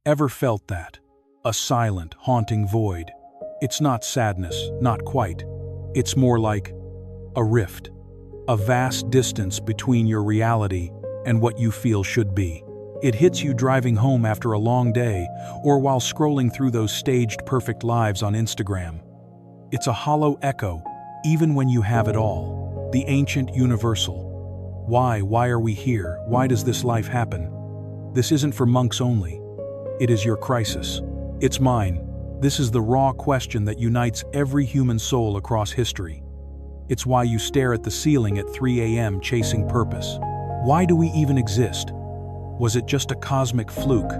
Ever felt that? A silent, haunting void. It's not sadness, not quite. It's more like a rift. A vast distance between your reality and what you feel should be. It hits you driving home after a long day, or while scrolling through those staged perfect lives on Instagram. It's a hollow echo, even when you have it all. The ancient universal. Why are we here? Why does this life happen? This isn't for monks only. It is your crisis. It's mine. This is the raw question that unites every human soul across history. It's why you stare at the ceiling at 3 a.m. chasing purpose. Why do we even exist? Was it just a cosmic fluke?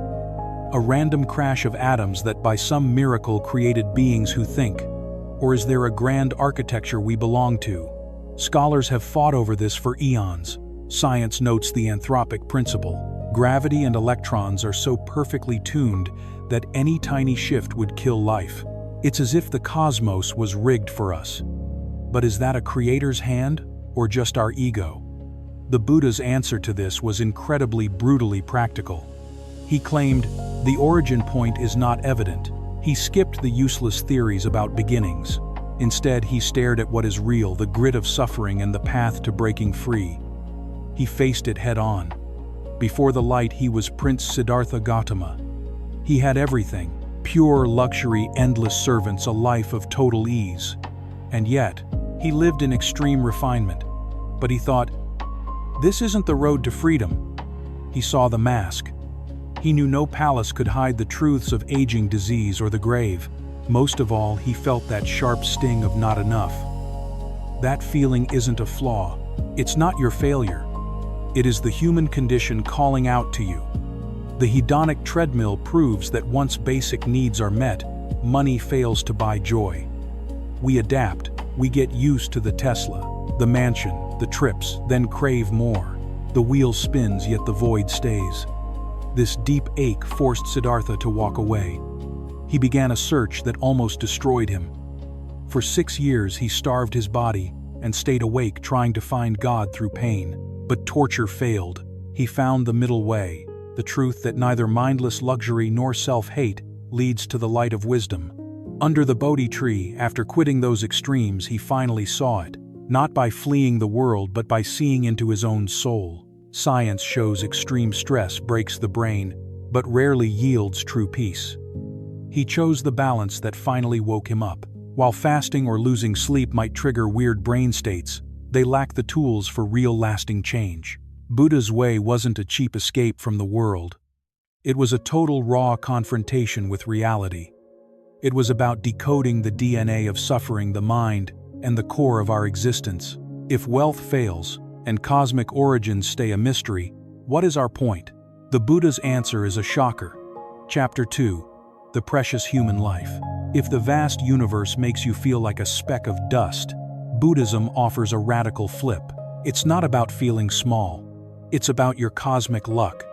A random crash of atoms that by some miracle created beings who think? Or is there a grand architecture we belong to? Scholars have fought over this for eons. Science notes the anthropic principle. Gravity and electrons are so perfectly tuned that any tiny shift would kill life. It's as if the cosmos was rigged for us. But is that a creator's hand, or just our ego? The Buddha's answer to this was incredibly brutally practical. He claimed, the origin point is not evident. He skipped the useless theories about beginnings. Instead, he stared at what is real, the grit of suffering and the path to breaking free. He faced it head-on. Before the light, he was Prince Siddhartha Gautama. He had everything: pure luxury, endless servants, a life of total ease. And yet, he lived in extreme refinement. But he thought, this isn't the road to freedom. He saw the mask. He knew no palace could hide the truths of aging, disease, or the grave. Most of all, he felt that sharp sting of not enough. That feeling isn't a flaw. It's not your failure. It is the human condition calling out to you. The hedonic treadmill proves that once basic needs are met, money fails to buy joy. We adapt. We get used to the Tesla, the mansion, the trips, then crave more. The wheel spins, yet the void stays. This deep ache forced Siddhartha to walk away. He began a search that almost destroyed him. For 6 years he starved his body and stayed awake trying to find God through pain. But torture failed. He found the middle way, the truth that neither mindless luxury nor self-hate leads to the light of wisdom. Under the Bodhi tree, after quitting those extremes, he finally saw it, not by fleeing the world but by seeing into his own soul. Science shows extreme stress breaks the brain, but rarely yields true peace. He chose the balance that finally woke him up. While fasting or losing sleep might trigger weird brain states, they lack the tools for real lasting change. Buddha's way wasn't a cheap escape from the world. It was a total raw confrontation with reality. It was about decoding the DNA of suffering, the mind, and the core of our existence. If wealth fails, and cosmic origins stay a mystery, what is our point? The Buddha's answer is a shocker. Chapter 2. The Precious Human Life. If the vast universe makes you feel like a speck of dust, Buddhism offers a radical flip. It's not about feeling small. It's about your cosmic luck.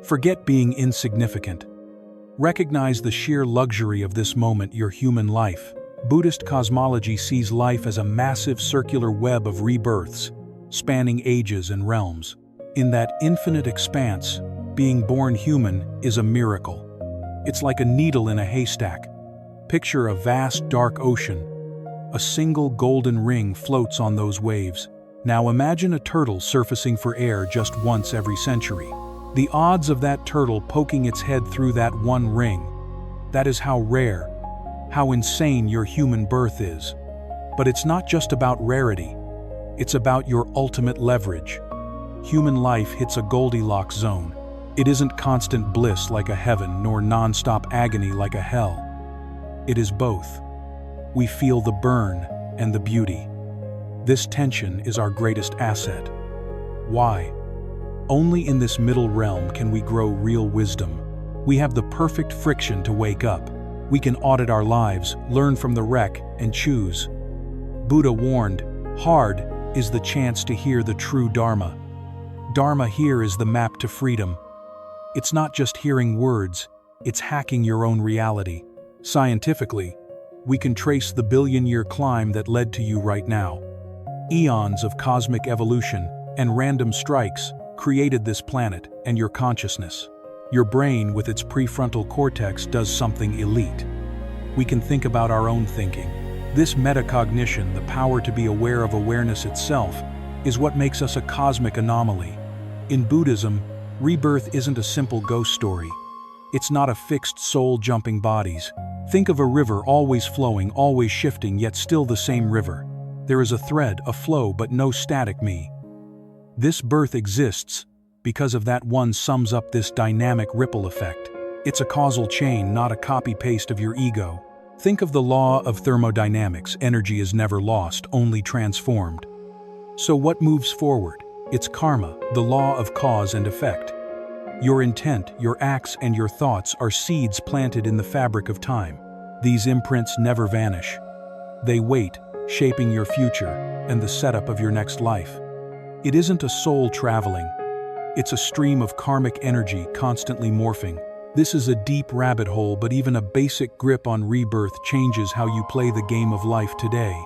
Forget being insignificant. Recognize the sheer luxury of this moment, your human life. Buddhist cosmology sees life as a massive circular web of rebirths, spanning ages and realms. In that infinite expanse, being born human is a miracle. It's like a needle in a haystack. Picture a vast dark ocean. A single golden ring floats on those waves. Now imagine a turtle surfacing for air just once every century. The odds of that turtle poking its head through that one ring. That is how rare, how insane your human birth is. But it's not just about rarity. It's about your ultimate leverage. Human life hits a Goldilocks zone. It isn't constant bliss like a heaven, nor non-stop agony like a hell. It is both. We feel the burn and the beauty. This tension is our greatest asset. Why? Only in this middle realm can we grow real wisdom. We have the perfect friction to wake up. We can audit our lives, learn from the wreck, and choose. Buddha warned, hard is the chance to hear the true Dharma. Dharma here is the map to freedom. It's not just hearing words, it's hacking your own reality. Scientifically, we can trace the billion-year climb that led to you right now. Eons of cosmic evolution and random strikes created this planet and your consciousness. Your brain, with its prefrontal cortex, does something elite. We can think about our own thinking. This metacognition, the power to be aware of awareness itself, is what makes us a cosmic anomaly. In Buddhism, rebirth isn't a simple ghost story. It's not a fixed soul jumping bodies. Think of a river always flowing, always shifting, yet still the same river. There is a thread, a flow, but no static me. This birth exists because of that one sums up this dynamic ripple effect. It's a causal chain, not a copy-paste of your ego. Think of the law of thermodynamics. Energy is never lost, only transformed. So what moves forward? It's karma, the law of cause and effect. Your intent, your acts, and your thoughts are seeds planted in the fabric of time. These imprints never vanish. They wait, shaping your future and the setup of your next life. It isn't a soul traveling. It's a stream of karmic energy constantly morphing. This is a deep rabbit hole, but even a basic grip on rebirth changes how you play the game of life today.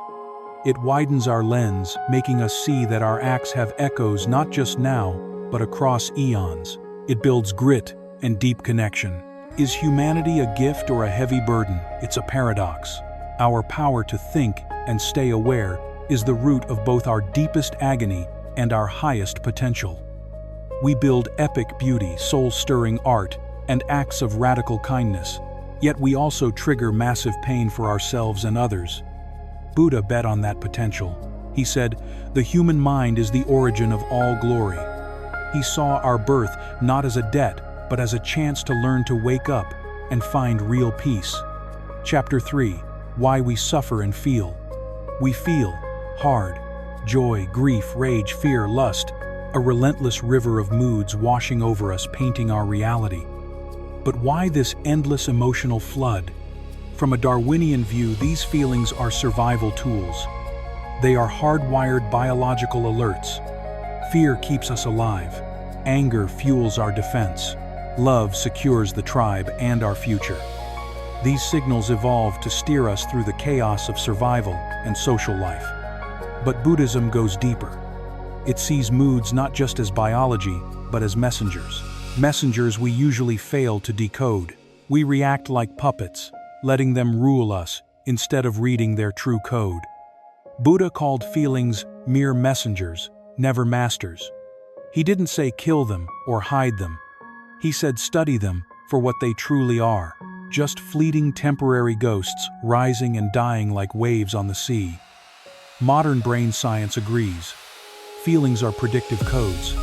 It widens our lens, making us see that our acts have echoes not just now, but across eons. It builds grit and deep connection. Is humanity a gift or a heavy burden? It's a paradox. Our power to think and stay aware is the root of both our deepest agony and our highest potential. We build epic beauty, soul-stirring art, and acts of radical kindness, yet we also trigger massive pain for ourselves and others. Buddha bet on that potential. He said, "The human mind is the origin of all glory." He saw our birth not as a debt, but as a chance to learn to wake up and find real peace. Chapter 3: Why We Suffer and Feel. We feel hard, joy, grief, rage, fear, lust, a relentless river of moods washing over us, painting our reality. But why this endless emotional flood? From a Darwinian view, these feelings are survival tools. They are hardwired biological alerts. Fear keeps us alive. Anger fuels our defense. Love secures the tribe and our future. These signals evolve to steer us through the chaos of survival and social life. But Buddhism goes deeper. It sees moods not just as biology, but as messengers. Messengers we usually fail to decode. We react like puppets, letting them rule us instead of reading their true code. Buddha called feelings mere messengers, never masters. He didn't say kill them or hide them. He said study them for what they truly are, just fleeting temporary ghosts rising and dying like waves on the sea. Modern brain science agrees. Feelings are predictive codes.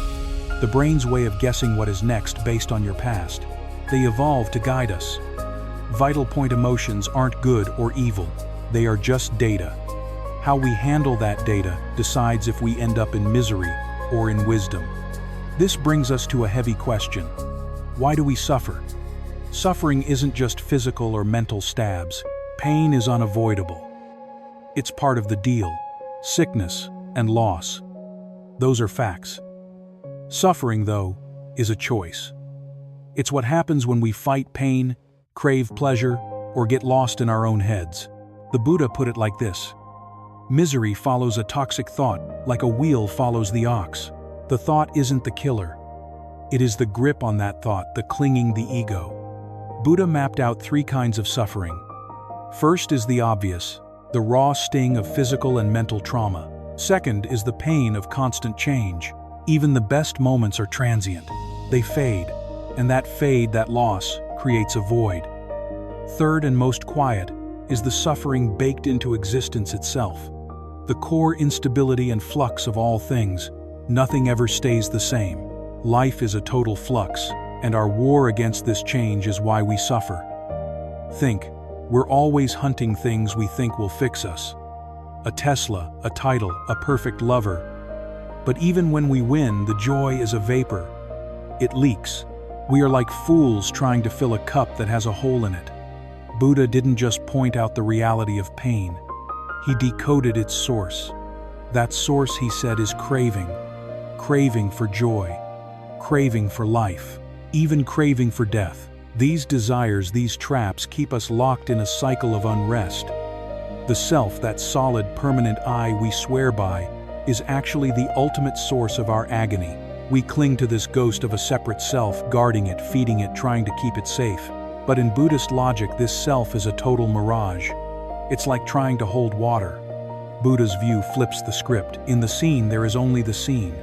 The brain's way of guessing what is next based on your past. They evolve to guide us. Vital point emotions aren't good or evil. They are just data. How we handle that data decides if we end up in misery or in wisdom. This brings us to a heavy question. Why do we suffer? Suffering isn't just physical or mental stabs. Pain is unavoidable. It's part of the deal. Sickness and loss. Those are facts. Suffering, though, is a choice. It's what happens when we fight pain, crave pleasure, or get lost in our own heads. The Buddha put it like this: misery follows a toxic thought, like a wheel follows the ox. The thought isn't the killer. It is the grip on that thought, the clinging, the ego. Buddha mapped out 3 kinds of suffering. First is the obvious, the raw sting of physical and mental trauma. Second is the pain of constant change. Even the best moments are transient. They fade, and that fade, that loss, creates a void. Third and most quiet is the suffering baked into existence itself. The core instability and flux of all things. Nothing ever stays the same. Life is a total flux, and our war against this change is why we suffer. Think, we're always hunting things we think will fix us. A Tesla, a title, a perfect lover. But even when we win, the joy is a vapor. It leaks. We are like fools trying to fill a cup that has a hole in it. Buddha didn't just point out the reality of pain. He decoded its source. That source, he said, is craving. Craving for joy. Craving for life. Even craving for death. These desires, these traps, keep us locked in a cycle of unrest. The self, that solid, permanent I we swear by, is actually the ultimate source of our agony. We cling to this ghost of a separate self, guarding it, feeding it, trying to keep it safe. But in Buddhist logic, this self is a total mirage. It's like trying to hold water. Buddha's view flips the script. In the scene, there is only the scene.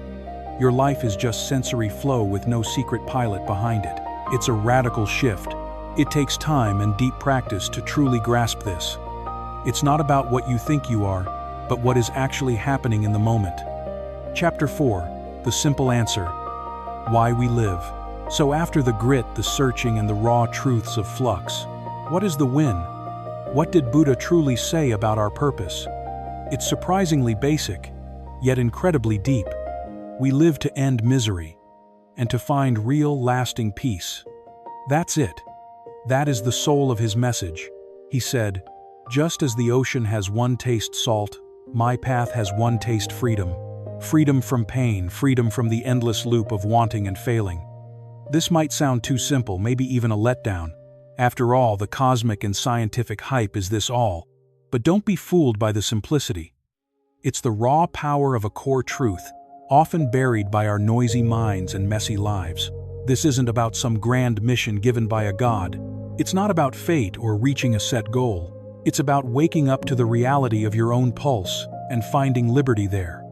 Your life is just sensory flow with no secret pilot behind it. It's a radical shift. It takes time and deep practice to truly grasp this. It's not about what you think you are, but what is actually happening in the moment. Chapter 4. The Simple Answer. Why we live. So after the grit, the searching, and the raw truths of flux, what is the win? What did Buddha truly say about our purpose? It's surprisingly basic, yet incredibly deep. We live to end misery, and to find real, lasting peace. That's it. That is the soul of his message. He said, "Just as the ocean has one taste salt, my path has one taste freedom. Freedom from pain, freedom from the endless loop of wanting and failing." This might sound too simple, maybe even a letdown. After all, the cosmic and scientific hype is this all. But don't be fooled by the simplicity. It's the raw power of a core truth, often buried by our noisy minds and messy lives. This isn't about some grand mission given by a god. It's not about fate or reaching a set goal. It's about waking up to the reality of your own pulse and finding liberty there.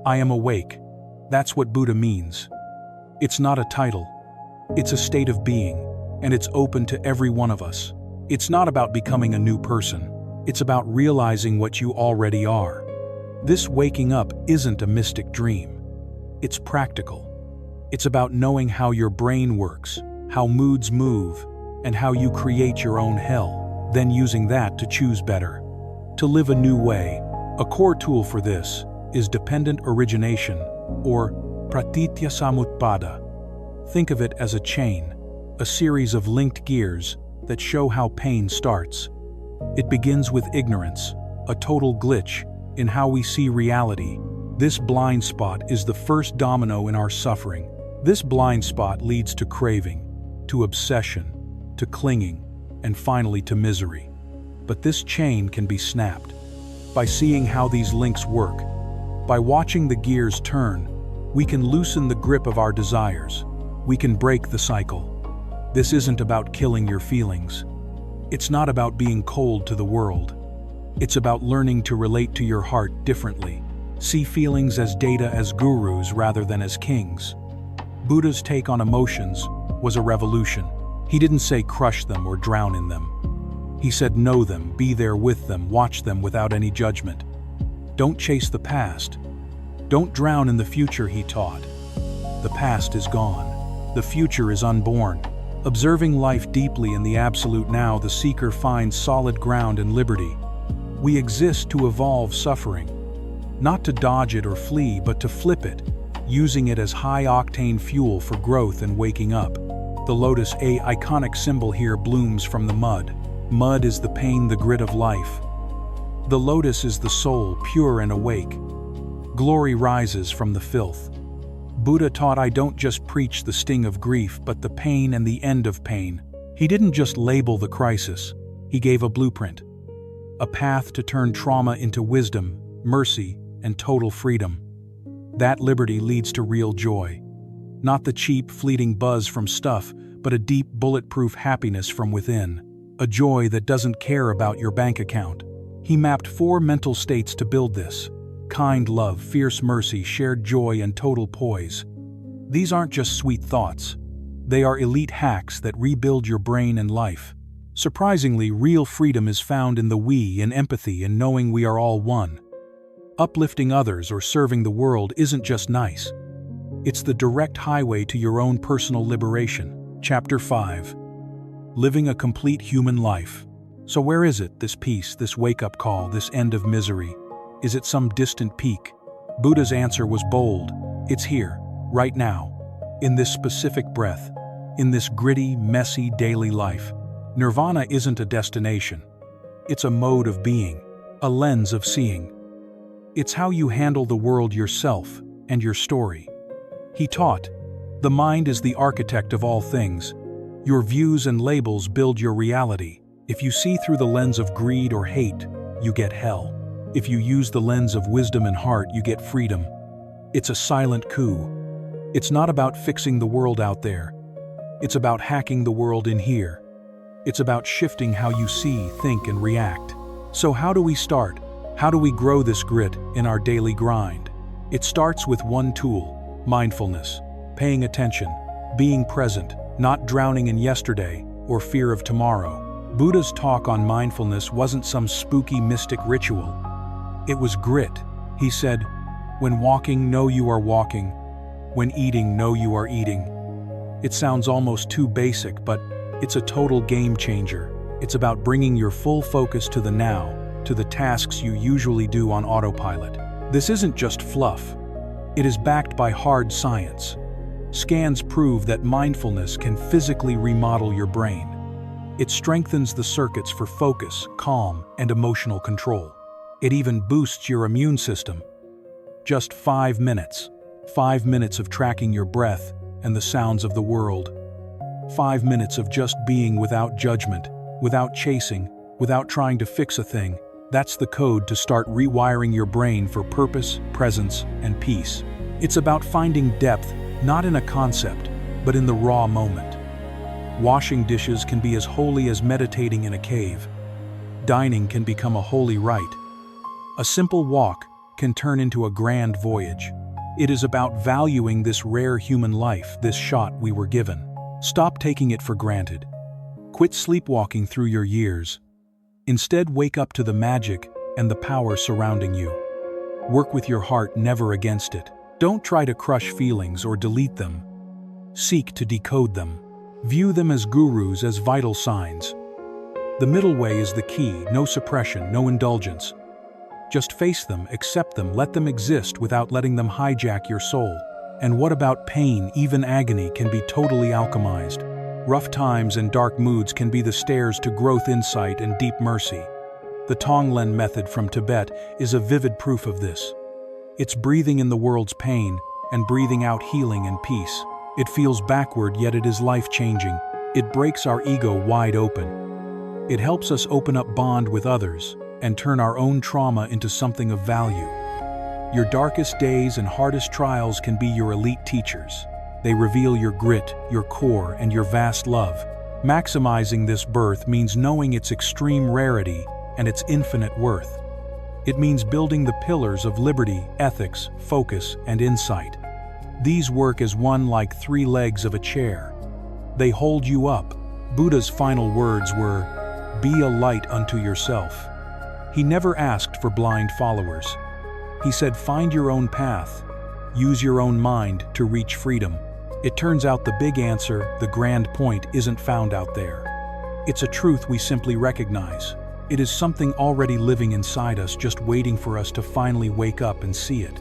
I am awake. That's what Buddha means. It's not a title. It's a state of being, and it's open to every one of us. It's not about becoming a new person. It's about realizing what you already are. This waking up isn't a mystic dream. It's practical. It's about knowing how your brain works, how moods move, and how you create your own hell, then using that to choose better, to live a new way. A core tool for this is dependent origination, or pratitya samutpada. Think of it as a chain, a series of linked gears that show how pain starts. It begins with ignorance, a total glitch in how we see reality. This blind spot is the first domino in our suffering. This blind spot leads to craving, to obsession, to clinging, and finally to misery. But this chain can be snapped. By seeing how these links work, by watching the gears turn, we can loosen the grip of our desires. We can break the cycle. This isn't about killing your feelings. It's not about being cold to the world. It's about learning to relate to your heart differently. See feelings as data, as gurus rather than as kings. Buddha's take on emotions was a revolution. He didn't say crush them or drown in them. He said know them, be there with them, watch them without any judgment. Don't chase the past. Don't drown in the future, he taught. The past is gone. The future is unborn. Observing life deeply in the absolute now, the seeker finds solid ground and liberty. We exist to evolve suffering, not to dodge it or flee, but to flip it, using it as high-octane fuel for growth and waking up. The lotus, a iconic symbol here, blooms from the mud. Mud is the pain, the grit of life. The lotus is the soul, pure and awake. Glory rises from the filth. Buddha taught, I don't just preach the sting of grief, but the pain and the end of pain. He didn't just label the crisis. He gave a blueprint, a path to turn trauma into wisdom, mercy, and total freedom. That liberty leads to real joy. Not the cheap, fleeting buzz from stuff, but a deep, bulletproof happiness from within. A joy that doesn't care about your bank account. He mapped 4 mental states to build this: kind love, fierce mercy, shared joy, and total poise. These aren't just sweet thoughts. They are elite hacks that rebuild your brain and life. Surprisingly, real freedom is found in the we, in empathy, in knowing we are all one. Uplifting others or serving the world isn't just nice. It's the direct highway to your own personal liberation. Chapter 5. Living a complete human life. So where is it, this peace, this wake-up call, this end of misery? Is it some distant peak? Buddha's answer was bold. It's here, right now, in this specific breath, in this gritty, messy daily life. Nirvana isn't a destination. It's a mode of being, a lens of seeing. It's how you handle the world, yourself, and your story. He taught, the mind is the architect of all things. Your views and labels build your reality. If you see through the lens of greed or hate, you get hell. If you use the lens of wisdom and heart, you get freedom. It's a silent coup. It's not about fixing the world out there. It's about hacking the world in here. It's about shifting how you see, think, and react. So how do we start? How do we grow this grit in our daily grind? It starts with one tool: mindfulness, paying attention, being present, not drowning in yesterday or fear of tomorrow. Buddha's talk on mindfulness wasn't some spooky mystic ritual. It was grit. He said, "When walking, know you are walking. When eating, know you are eating." It sounds almost too basic, but it's a total game changer. It's about bringing your full focus to the now, to the tasks you usually do on autopilot. This isn't just fluff. It is backed by hard science. Scans prove that mindfulness can physically remodel your brain. It strengthens the circuits for focus, calm, and emotional control. It even boosts your immune system. Just 5 minutes. 5 minutes of tracking your breath and the sounds of the world. 5 minutes of just being without judgment, without chasing, without trying to fix a thing. That's the code to start rewiring your brain for purpose, presence, and peace. It's about finding depth, not in a concept, but in the raw moment. Washing dishes can be as holy as meditating in a cave. Dining can become a holy rite. A simple walk can turn into a grand voyage. It is about valuing this rare human life, this shot we were given. Stop taking it for granted. Quit sleepwalking through your years. Instead, wake up to the magic and the power surrounding you. Work with your heart, never against it. Don't try to crush feelings or delete them. Seek to decode them. View them as gurus, as vital signs. The middle way is the key: no suppression, no indulgence. Just face them, accept them, let them exist without letting them hijack your soul. And what about pain? Even agony can be totally alchemized. Rough times and dark moods can be the stairs to growth, insight, and deep mercy. The Tonglen method from Tibet is a vivid proof of this. It's breathing in the world's pain and breathing out healing and peace. It feels backward, yet it is life-changing. It breaks our ego wide open. It helps us open up, bond with others, and turn our own trauma into something of value. Your darkest days and hardest trials can be your elite teachers. They reveal your grit, your core, and your vast love. Maximizing this birth means knowing its extreme rarity and its infinite worth. It means building the pillars of liberty, ethics, focus, and insight. These work as one, like 3 legs of a chair. They hold you up. Buddha's final words were, "Be a light unto yourself." He never asked for blind followers. He said, find your own path. Use your own mind to reach freedom. It turns out the big answer, the grand point, isn't found out there. It's a truth we simply recognize. It is something already living inside us, just waiting for us to finally wake up and see it.